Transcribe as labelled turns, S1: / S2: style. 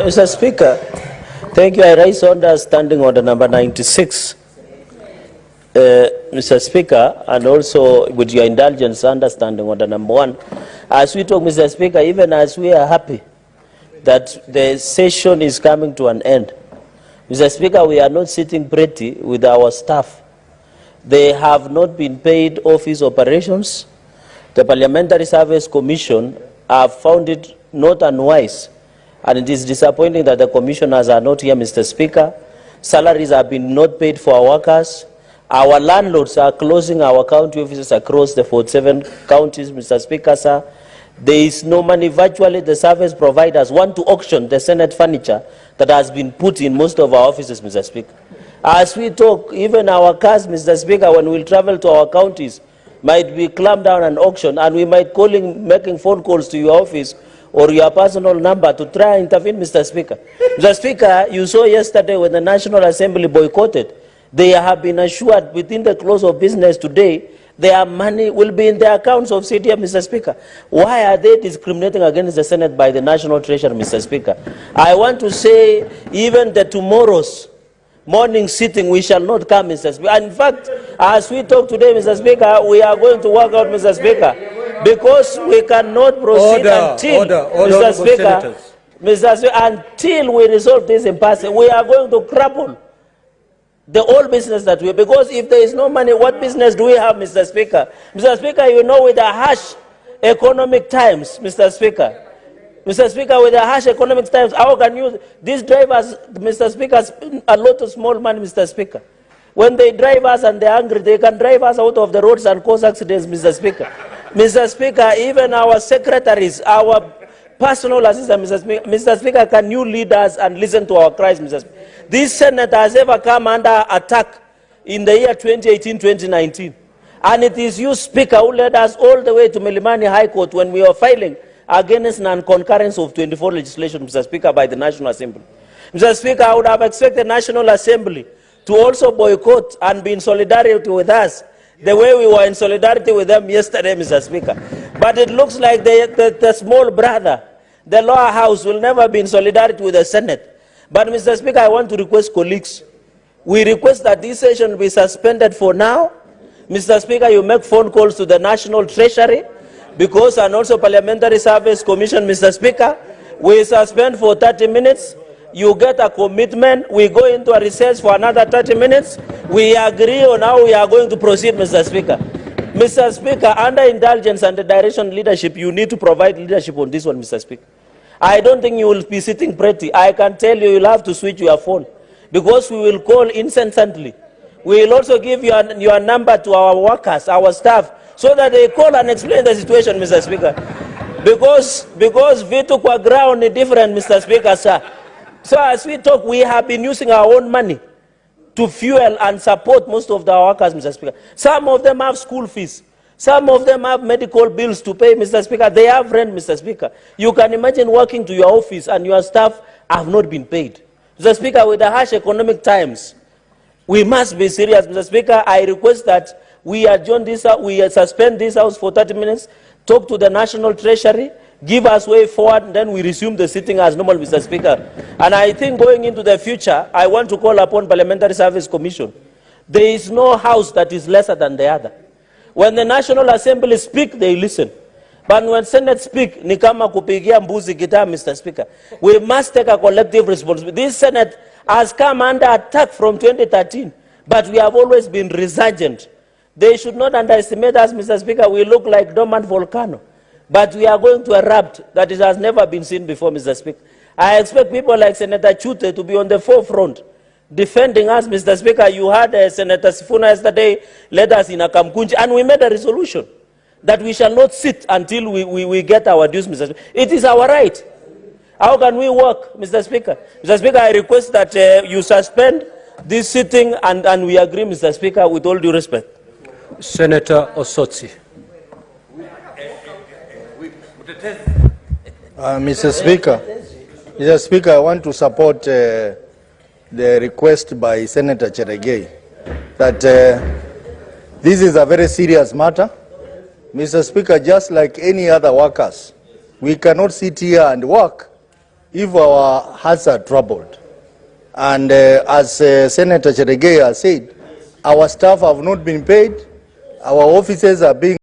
S1: Mr. Speaker, thank you. I raise under standing order number 96. Mr. Speaker, and also with your indulgence, understanding order number 1. As we talk, Mr. Speaker, even as we are happy that the session is coming to an end, Mr. Speaker, we are not sitting pretty with our staff. They have not been paid office operations. The Parliamentary Service Commission have found it not unwise, and it is disappointing that the commissioners are not here, Mr. Speaker. Salaries have been not paid for our workers. Our landlords are closing our county offices across the 47 counties, Mr. Speaker, sir. There is no money. Virtually, the service providers want to auction the Senate furniture that has been put in most of our offices, Mr. Speaker. As we talk, even our cars, Mr. Speaker, when we travel to our counties, might be clamped down and auctioned, and we might making phone calls to your office or your personal number to try and intervene, Mr. Speaker. Mr. Speaker, you saw yesterday when the National Assembly boycotted, they have been assured within the close of business today, their money will be in the accounts of CDM, Mr. Speaker. Why are they discriminating against the Senate by the National Treasury, Mr. Speaker? I want to say, even the tomorrow's morning sitting, we shall not come, Mr. Speaker. And in fact, as we talk today, Mr. Speaker, we are going to work out, Mr. Speaker, because we cannot proceed until, Mr. Speaker, until we resolve this impasse. We are going to cripple the whole business that we, because if there is no money, what business do we have, Mr. Speaker? Mr. Speaker, you know, with the harsh economic times, Mr. Speaker, with the harsh economic times, how can you, these drivers, Mr. Speaker, spend a lot of small money, Mr. Speaker. When they drive us and they're angry, they can drive us out of the roads and cause accidents, Mr. Speaker. Mr. Speaker, even our secretaries, our personal assistant, Mr. Speaker, can you lead us and listen to our cries, Mr. Speaker? This Senate has ever come under attack in the year 2018-2019. And it is you, Speaker, who led us all the way to Milimani High Court when we were filing against non-concurrence of 24 legislation, Mr. Speaker, by the National Assembly. Mr. Speaker, I would have expected the National Assembly to also boycott and be in solidarity with us the way we were in solidarity with them yesterday, Mr. Speaker. But it looks like the small brother, the lower house, will never be in solidarity with the Senate. But, Mr. Speaker, I want to request colleagues. We request that this session be suspended for now. Mr. Speaker, you make phone calls to the National Treasury, because, and also Parliamentary Service Commission, Mr. Speaker, we suspend for 30 minutes. You get a commitment. We go into a recess for another 30 minutes. We agree on how we are going to proceed, Mr. Speaker. Mr. Speaker, under indulgence and the direction leadership, you need to provide leadership on this one, Mr. Speaker. I don't think you will be sitting pretty. I can tell you, you'll have to switch your phone, because we will call incessantly. We will also give your number to our workers, our staff, so that they call and explain the situation, Mr. Speaker. Because vitu kwa ground is different, Mr. Speaker, sir. So as we talk, we have been using our own money to fuel and support most of our workers, Mr. Speaker. Some of them have school fees. Some of them have medical bills to pay, Mr. Speaker. They have rent, Mr. Speaker. You can imagine working to your office and your staff have not been paid. Mr. Speaker, with the harsh economic times, we must be serious, Mr. Speaker. I request that we adjourn this, we suspend this house for 30 minutes, talk to the National Treasury, give us way forward, and then we resume the sitting as normal, Mr. Speaker. And I think going into the future, I want to call upon Parliamentary Service Commission. There is no house that is lesser than the other. When the National Assembly speak, they listen. But when Senate speak, ni kama kupigia mbuzi gitaa, Mr. Speaker. We must take a collective responsibility. This Senate has come under attack from 2013, but we have always been resurgent. They should not underestimate us, Mr. Speaker. We look like dormant volcano, but we are going to erupt that it has never been seen before, Mr. Speaker. I expect people like Senator Chute to be on the forefront defending us, Mr. Speaker. You had Senator Sifuna yesterday led us in a Kamkunji, and we made a resolution that we shall not sit until we get our dues, Mr. Speaker. It is our right. How can we work, Mr. Speaker? Mr. Speaker, I request that you suspend this sitting, and we agree, Mr. Speaker, with all due respect.
S2: Senator Osotsi.
S3: Mr. Speaker, I want to support the request by Senator Cheragei that this is a very serious matter. Mr. Speaker, just like any other workers, We cannot sit here and work if our hearts are troubled. And as Senator Cheragei has said, our staff have not been paid, our officers are being